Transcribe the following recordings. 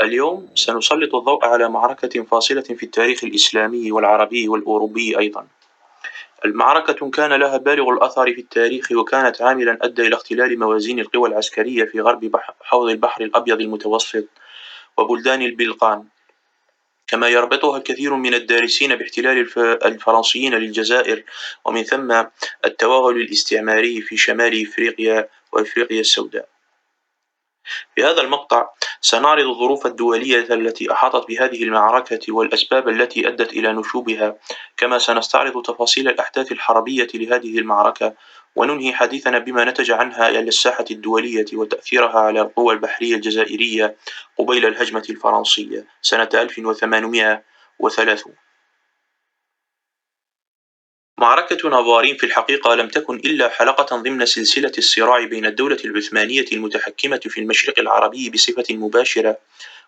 اليوم سنسلط الضوء على معركة فاصلة في التاريخ الإسلامي والعربي والأوروبي أيضا. المعركة كان لها بالغ الأثر في التاريخ، وكانت عاملا أدى إلى اختلال موازين القوى العسكرية في غرب حوض البحر الأبيض المتوسط وبلدان البلقان. كما يربطها الكثير من الدارسين باحتلال الفرنسيين للجزائر، ومن ثم التوغل الاستعماري في شمال إفريقيا وإفريقيا السوداء. في هذا المقطع سنعرض الظروف الدولية التي أحاطت بهذه المعركة والأسباب التي أدت إلى نشوبها، كما سنستعرض تفاصيل الأحداث الحربية لهذه المعركة، وننهي حديثنا بما نتج عنها على الساحة الدولية وتأثيرها على القوى البحرية الجزائرية قبيل الهجمة الفرنسية سنة 1830. معركة نافارين في الحقيقة لم تكن إلا حلقة ضمن سلسلة الصراع بين الدولة العثمانية المتحكمة في المشرق العربي بصفة مباشرة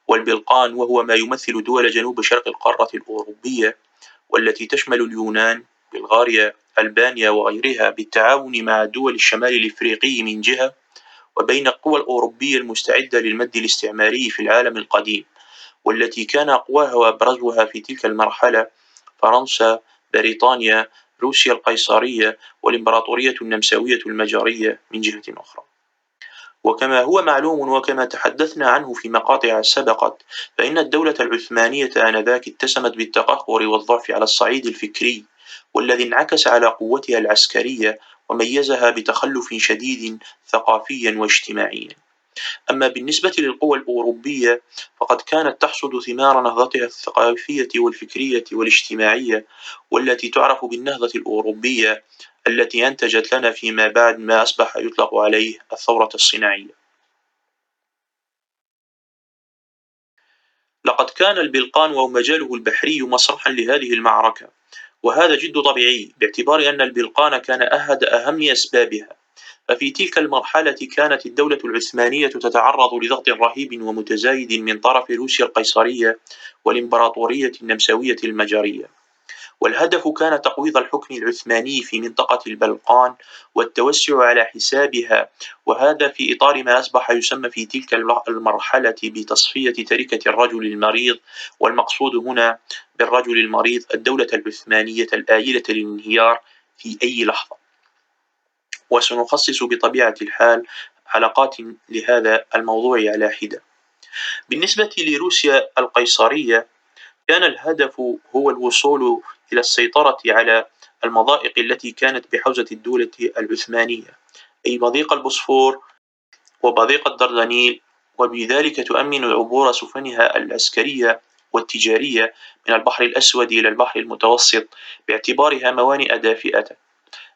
والبلقان، وهو ما يمثل دول جنوب شرق القارة الأوروبية، والتي تشمل اليونان، بلغاريا، ألبانيا وغيرها، بالتعاون مع دول الشمال الإفريقي من جهة، وبين القوى الأوروبية المستعدة للمد الاستعماري في العالم القديم، والتي كان أقواها وأبرزها في تلك المرحلة فرنسا، بريطانيا، روسيا القيصرية، والإمبراطورية النمساوية المجرية من جهة أخرى. وكما هو معلوم وكما تحدثنا عنه في مقاطع سبقت، فإن الدولة العثمانية آنذاك اتسمت بالتقهقر والضعف على الصعيد الفكري، والذي انعكس على قوتها العسكرية وميزها بتخلف شديد ثقافيا واجتماعيا. أما بالنسبة للقوى الأوروبية فقد كانت تحصد ثمار نهضتها الثقافية والفكرية والاجتماعية، والتي تعرف بالنهضة الأوروبية، التي أنتجت لنا فيما بعد ما أصبح يطلق عليه الثورة الصناعية. لقد كان البلقان ومجاله البحري مسرحا لهذه المعركة، وهذا جد طبيعي باعتبار أن البلقان كان أحد أهم أسبابها. ففي تلك المرحلة كانت الدولة العثمانية تتعرض لضغط رهيب ومتزايد من طرف روسيا القيصرية والإمبراطورية النمساوية المجرية، والهدف كان تقويض الحكم العثماني في منطقة البلقان والتوسع على حسابها، وهذا في إطار ما أصبح يسمى في تلك المرحلة بتصفية تركة الرجل المريض، والمقصود هنا بالرجل المريض الدولة العثمانية الآيلة للانهيار في أي لحظة. وسنخصص بطبيعة الحال حلقات لهذا الموضوع على حدة. بالنسبة لروسيا القيصرية كان الهدف هو الوصول إلى السيطرة على المضائق التي كانت بحوزة الدولة العثمانية، أي مضيق البوسفور ومضيق الدردنيل، وبذلك تؤمن عبور سفنها العسكرية والتجارية من البحر الأسود إلى البحر المتوسط باعتبارها موانئ دافئة،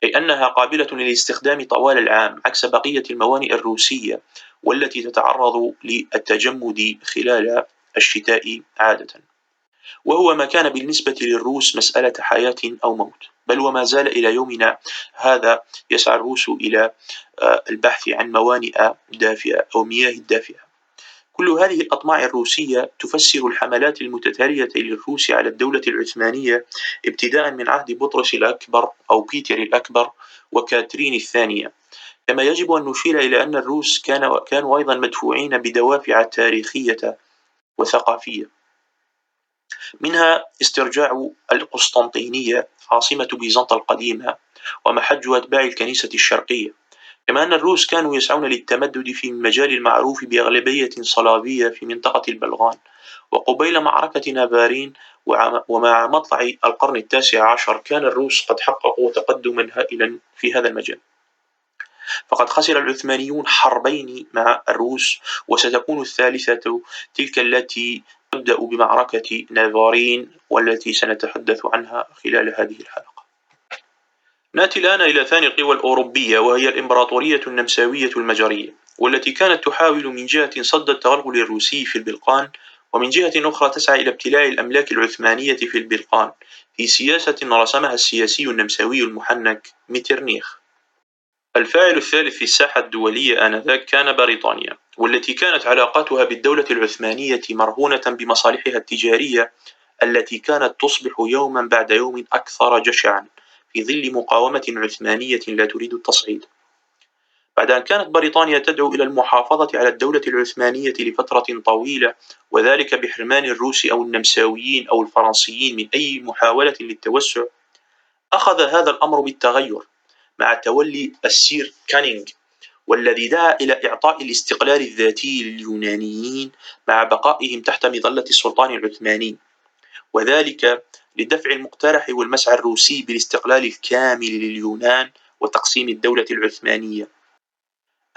أي أنها قابلة للاستخدام طوال العام عكس بقية الموانئ الروسية والتي تتعرض للتجمد خلال الشتاء عادة. وهو ما كان بالنسبة للروس مسألة حياة أو موت، بل وما زال إلى يومنا هذا يسعى الروس إلى البحث عن موانئ دافئة أو مياه دافئة. كل هذه الأطماع الروسية تفسر الحملات المتتالية للروس على الدولة العثمانية ابتداء من عهد بطرس الأكبر أو بيتر الأكبر وكاترين الثانية. كما يجب أن نشير إلى أن الروس كانوا أيضا مدفوعين بدوافع تاريخية وثقافية، منها استرجاع القسطنطينية عاصمة بيزنطة القديمة ومحج أتباع الكنيسة الشرقية، كما أن الروس كانوا يسعون للتمدد في المجال المعروف بأغلبية صلابية في منطقة البلغان. وقبيل معركة نافارين ومع مطلع القرن التاسع عشر كان الروس قد حققوا تقدما هائلا في هذا المجال، فقد خسر العثمانيون حربين مع الروس، وستكون الثالثة تلك التي تبدأ بمعركة نافارين والتي سنتحدث عنها خلال هذه الحلقة. نأتي الآن إلى ثاني القوى الأوروبية، وهي الإمبراطورية النمساوية المجرية، والتي كانت تحاول من جهة صد التغلغل الروسي في البلقان، ومن جهة أخرى تسعى إلى ابتلاع الأملاك العثمانية في البلقان في سياسة رسمها السياسي النمساوي المحنك ميترنيخ. الفاعل الثالث في الساحة الدولية آنذاك كان بريطانيا، والتي كانت علاقاتها بالدولة العثمانية مرهونة بمصالحها التجارية التي كانت تصبح يوما بعد يوم أكثر جشعا في ظل مقاومة عثمانية لا تريد التصعيد. بعد أن كانت بريطانيا تدعو إلى المحافظة على الدولة العثمانية لفترة طويلة، وذلك بحرمان الروس أو النمساويين أو الفرنسيين من أي محاولة للتوسع، أخذ هذا الأمر بالتغير مع تولي السير كانينغ، والذي دعا إلى إعطاء الاستقلال الذاتي لليونانيين مع بقائهم تحت مظلة السلطان العثماني، وذلك لدفع المقترح والمسعى الروسي بالاستقلال الكامل لليونان وتقسيم الدولة العثمانية.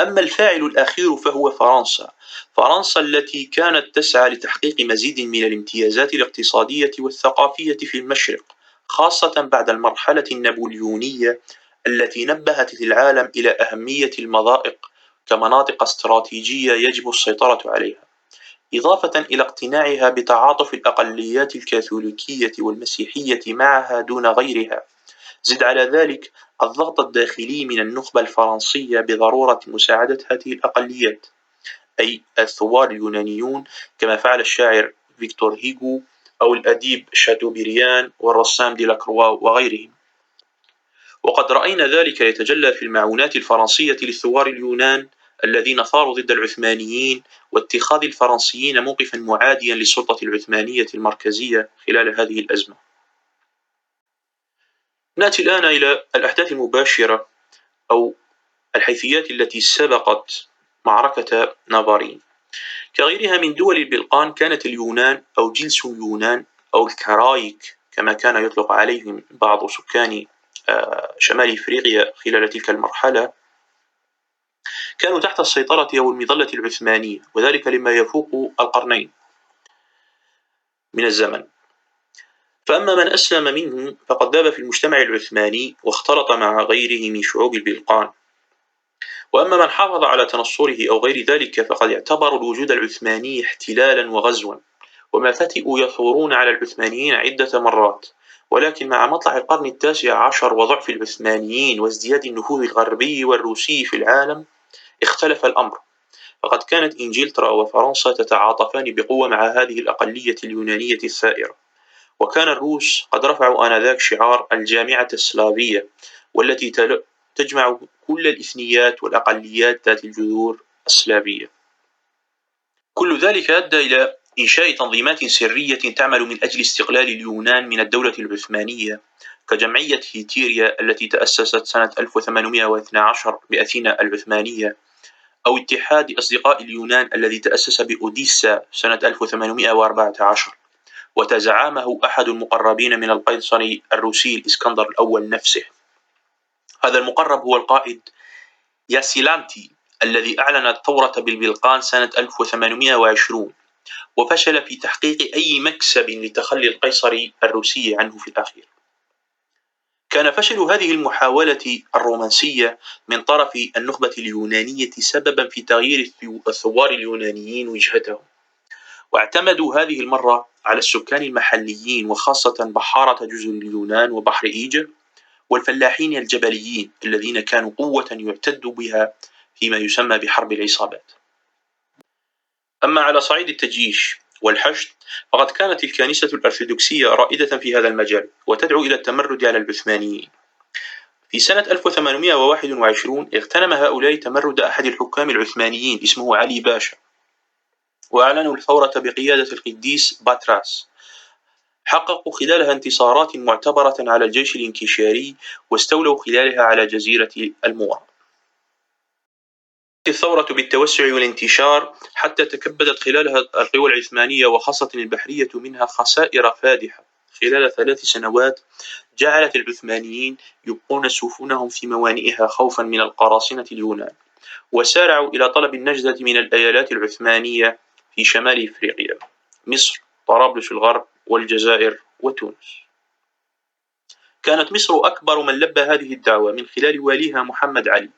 أما الفاعل الأخير فهو فرنسا. فرنسا التي كانت تسعى لتحقيق مزيد من الامتيازات الاقتصادية والثقافية في المشرق، خاصة بعد المرحلة النابليونية التي نبهت العالم إلى أهمية المضائق كمناطق استراتيجية يجب السيطرة عليها، إضافة إلى اقتناعها بتعاطف الأقليات الكاثوليكية والمسيحية معها دون غيرها. زد على ذلك الضغط الداخلي من النخبة الفرنسية بضرورة مساعدة هذه الأقليات، أي الثوار اليونانيون، كما فعل الشاعر فيكتور هيغو أو الأديب شاتوبريان والرسام ديلاكروا وغيرهم. وقد رأينا ذلك يتجلى في المعونات الفرنسية للثوار اليونان الذين ثاروا ضد العثمانيين، واتخاذ الفرنسيين موقفا معاديا للسلطة العثمانية المركزية خلال هذه الأزمة. نأتي الآن إلى الأحداث المباشرة أو الحيثيات التي سبقت معركة نافارين. كغيرها من دول البلقان، كانت اليونان أو جنس اليونان أو الكرايك كما كان يطلق عليهم بعض سكان شمال إفريقيا خلال تلك المرحلة، كانوا تحت السيطرة أو المظلة العثمانية، وذلك لما يفوق القرنين من الزمن. فأما من أسلم منهم فقد ذاب في المجتمع العثماني واختلط مع غيره من شعوب البلقان، وأما من حافظ على تنصره أو غير ذلك فقد اعتبروا الوجود العثماني احتلالا وغزوا، وما فتئوا يثورون على العثمانيين عدة مرات. ولكن مع مطلع القرن التاسع عشر وضعف العثمانيين وازدياد النفوذ الغربي والروسي في العالم، اختلف الأمر، فقد كانت إنجلترا وفرنسا تتعاطفان بقوة مع هذه الأقلية اليونانية الثائرة، وكان الروس قد رفعوا آنذاك شعار الجامعة السلافية، والتي تجمع كل الإثنيات والأقليات ذات الجذور السلافية. كل ذلك أدى إلى إنشاء تنظيمات سرية تعمل من أجل استقلال اليونان من الدولة العثمانية، كجمعية هيتيريا التي تأسست سنة 1812 بأثينا العثمانية، أو اتحاد أصدقاء اليونان الذي تأسس بأوديسا سنة 1814، وتزعمه أحد المقربين من القيصر الروسي الإسكندر الأول نفسه. هذا المقرب هو القائد ياسيلانتي الذي أعلن الثورة بالبلقان سنة 1820، وفشل في تحقيق أي مكسب لتخلي القيصر الروسي عنه في الأخير. كان فشل هذه المحاولة الرومانسية من طرف النخبة اليونانية سببا في تغيير الثوار اليونانيين وجهتهم، واعتمدوا هذه المرة على السكان المحليين، وخاصة بحارة جزر اليونان وبحر إيجا والفلاحين الجبليين الذين كانوا قوة يعتد بها فيما يسمى بحرب العصابات. أما على صعيد التجيش والحشد فقد كانت الكنيسة الأرثوذكسية رائدة في هذا المجال وتدعو إلى التمرد على العثمانيين. في سنة 1821 اغتنم هؤلاء تمرد أحد الحكام العثمانيين اسمه علي باشا، وأعلنوا الثورة بقيادة القديس باتراس. حققوا خلالها انتصارات معتبرة على الجيش الانكشاري، واستولوا خلالها على جزيرة المورا. الثورة بالتوسع والانتشار حتى تكبدت خلالها القوى العثمانية وخاصة البحرية منها خسائر فادحة. خلال 3 سنوات جعلت العثمانيين يبقون سفنهم في موانئها خوفا من القراصنة اليونان، وسارعوا إلى طلب النجدة من الأيالات العثمانية في شمال إفريقيا، مصر، طرابلس الغرب، والجزائر وتونس. كانت مصر أكبر من لبى هذه الدعوة من خلال واليها محمد علي،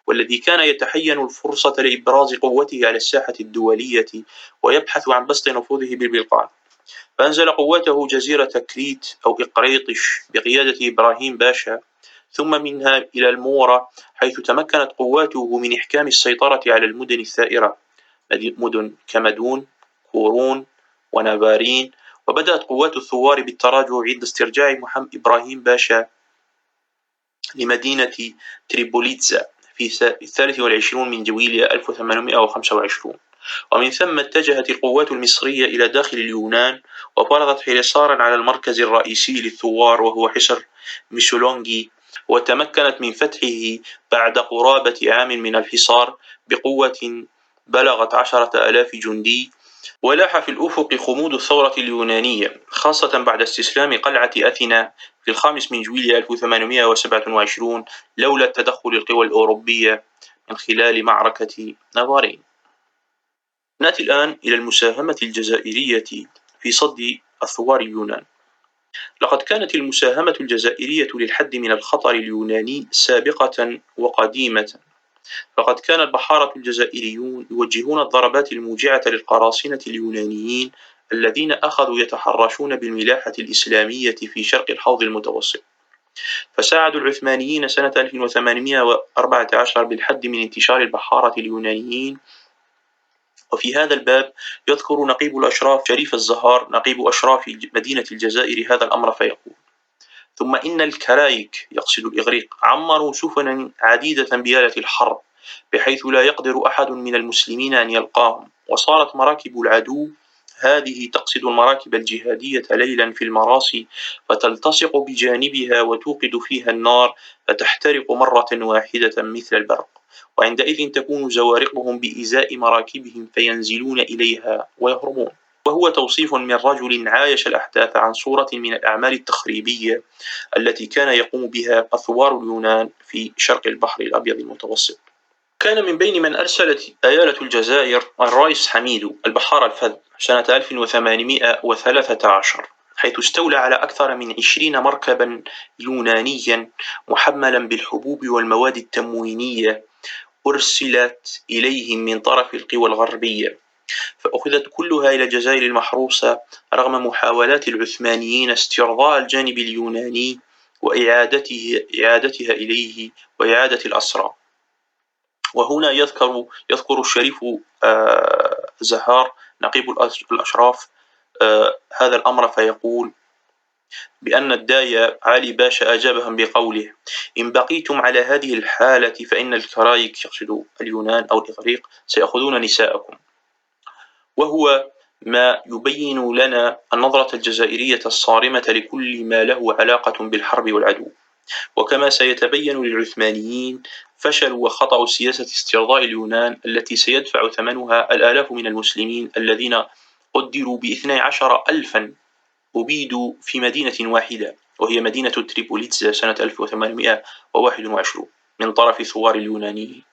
والذي كان يتحين الفرصة لإبراز قوته على الساحة الدولية ويبحث عن بسط نفوذه بالبلقان، فأنزل قواته جزيرة كريت أو إقريطش بقيادة إبراهيم باشا، ثم منها إلى المورا، حيث تمكنت قواته من إحكام السيطرة على المدن الثائرة، مدن كمدون، كورون، ونافارين. وبدأت قوات الثوار بالتراجع عند استرجاع إبراهيم باشا لمدينة تريبوليتزا في 23 من جويلية 1825. ومن ثم اتجهت القوات المصرية إلى داخل اليونان، وفرضت حصارا على المركز الرئيسي للثوار وهو حصر ميسولونغي، وتمكنت من فتحه بعد قرابة عام من الحصار بقوة بلغت 10,000 جندي. ولاح في الأفق خمود الثورة اليونانية، خاصة بعد استسلام قلعة أثينا في 5 من جويلية 1827 لولا تدخل القوى الأوروبية من خلال معركة نافارين. نأتي الآن إلى المساهمة الجزائرية في صد الثوار اليونان. لقد كانت المساهمة الجزائرية للحد من الخطر اليوناني سابقة وقديمة، فقد كان البحارة الجزائريون يوجهون الضربات الموجعة للقراصنة اليونانيين الذين أخذوا يتحرشون بالملاحة الإسلامية في شرق الحوض المتوسط، فساعدوا العثمانيين سنة 1814 بالحد من انتشار البحارة اليونانيين. وفي هذا الباب يذكر نقيب الأشراف شريف الزهار نقيب أشراف مدينة الجزائر هذا الأمر فيقول: ثم إن الكرايك يقصد الإغريق عمروا سفنا عديدة بآلة الحرب بحيث لا يقدر أحد من المسلمين أن يلقاهم، وصارت مراكب العدو هذه تقصد المراكب الجهادية ليلا في المراصي، فتلتصق بجانبها وتوقد فيها النار فتحترق مرة واحدة مثل البرق، وعندئذ تكون زوارقهم بإزاء مراكبهم فينزلون إليها ويهربون. وهو توصيف من رجل عايش الأحداث عن صورة من الأعمال التخريبية التي كان يقوم بها أثوار اليونان في شرق البحر الأبيض المتوسط. كان من بين من أرسلت آيالة الجزائر الرئيس حميدو البحار الفذ سنة 1813، حيث استولى على أكثر من 20 مركبا يونانيا محملا بالحبوب والمواد التموينية أرسلت إليهم من طرف القوى الغربية، فأخذت كلها إلى الجزائر المحروسة رغم محاولات العثمانيين استرضاء الجانب اليوناني وإعادتها إليه وإعادة الأسرى. وهنا يذكر الشريف زهار نقيب الأشراف هذا الأمر فيقول بأن الداية علي باشا أجابهم بقوله: إن بقيتم على هذه الحالة فإن الكرايك يقصد اليونان أو الإغريق سيأخذون نساءكم. وهو ما يبين لنا النظرة الجزائرية الصارمة لكل ما له علاقة بالحرب والعدو. وكما سيتبين للعثمانيين فشل وخطأ سياسة استرضاء اليونان التي سيدفع ثمنها الآلاف من المسلمين الذين قدروا ب12,000 أبيدوا في مدينة واحدة وهي مدينة تريبوليتزا سنة 1821 من طرف ثوار اليونانيين.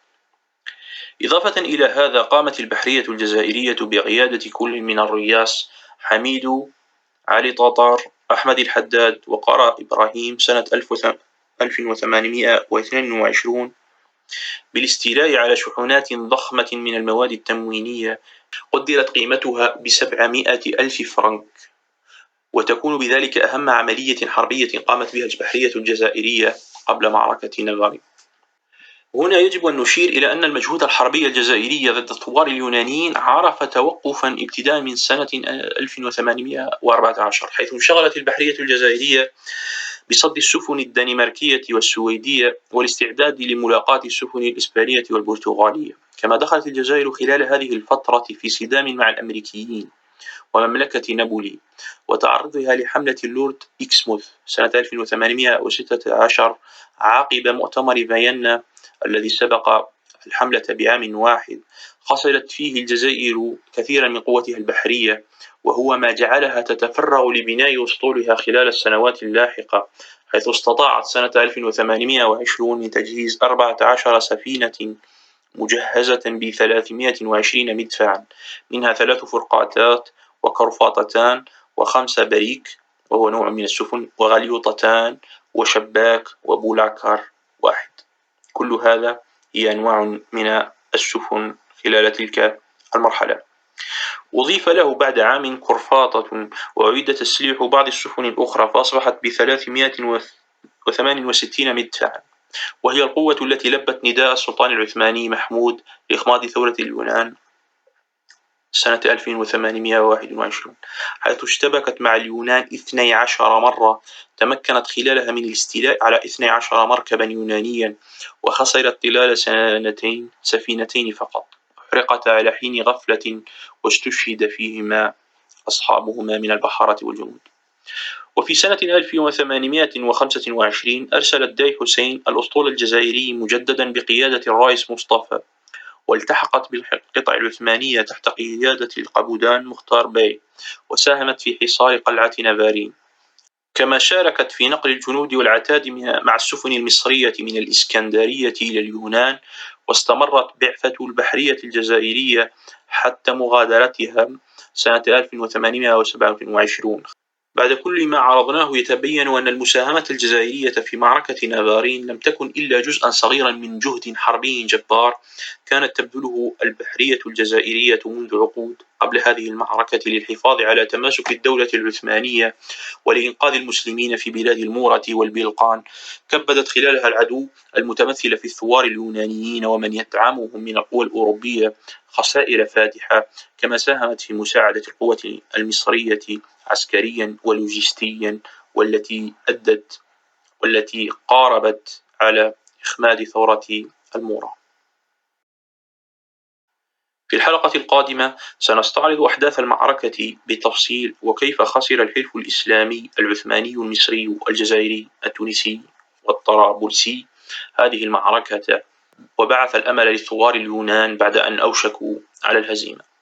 إضافة إلى هذا قامت البحرية الجزائرية بقيادة كل من الرياس حميدو، علي طاطر، أحمد الحداد، وقرا إبراهيم سنة 1822 بالاستيلاء على شحنات ضخمة من المواد التموينية قدرت قيمتها ب700,000 فرنك، وتكون بذلك أهم عملية حربية قامت بها البحرية الجزائرية قبل معركة نافارين. هنا يجب أن نشير إلى أن المجهود الحربي الجزائري ضد الثوار اليونانيين عرف توقفا ابتداء من سنة 1814، حيث انشغلت البحرية الجزائرية بصد السفن الدنماركية والسويدية والاستعداد لملاقاة السفن الإسبانية والبرتغالية. كما دخلت الجزائر خلال هذه الفترة في صدام مع الأمريكيين ومملكة نابولي وتعرضها لحملة اللورد إكسموث سنة 1816 عقب مؤتمر فيينا الذي سبق الحملة بعام واحد. خسرت فيه الجزائر كثيرا من قوتها البحرية، وهو ما جعلها تتفرغ لبناء أسطولها خلال السنوات اللاحقة، حيث استطاعت سنة 1820 من تجهيز 14 سفينة مجهزة ب320 مدفعا، منها 3 فرقاطات وكرفاطتان و5 بريك وهو نوع من السفن وغليوطتان وشباك وبولاكر واحد. كل هذا هي أنواع من السفن خلال تلك المرحلة. أضيف له بعد عام كرفاطة وأعيد تسليح بعض السفن الأخرى فأصبحت ب368 مدفعا، وهي القوة التي لبت نداء السلطان العثماني محمود لإخماد ثورة اليونان سنة 1821، حيث اشتبكت مع اليونان 12 مرة، تمكنت خلالها من الاستيلاء على 12 مركبا يونانيا، وخسرت طلال سفينتين فقط أحرقتا على حين غفلة، واستشهد فيهما أصحابهما من البحارة والجنود. وفي سنة 1825 أرسل الداي حسين الأسطول الجزائري مجددا بقيادة الرئيس مصطفى، والتحقت بالقطع العثمانية تحت قيادة القبودان مختار باي، وساهمت في حصار قلعة نافارين، كما شاركت في نقل الجنود والعتاد مع السفن المصرية من الإسكندرية إلى اليونان. واستمرت بعثة البحرية الجزائرية حتى مغادرتها سنة 1827. بعد كل ما عرضناه يتبين أن المساهمة الجزائرية في معركة نافارين لم تكن إلا جزءا صغيرا من جهد حربي جبار كانت تبذله البحرية الجزائرية منذ عقود قبل هذه المعركة للحفاظ على تماسك الدولة العثمانية ولإنقاذ المسلمين في بلاد المورة والبلقان. كبدت خلالها العدو المتمثل في الثوار اليونانيين ومن يدعمهم من القوى الأوروبية خسائر فادحة، كما ساهمت في مساعدة القوة المصرية عسكريا ولوجستيا، والتي قاربت على إخماد ثورة المورا. في الحلقة القادمة سنستعرض أحداث المعركة بالتفصيل، وكيف خسر الحلف الإسلامي العثماني المصري الجزائري التونسي والطرابلسي هذه المعركة، وبعث الأمل للثوار اليونان بعد أن أوشكوا على الهزيمة.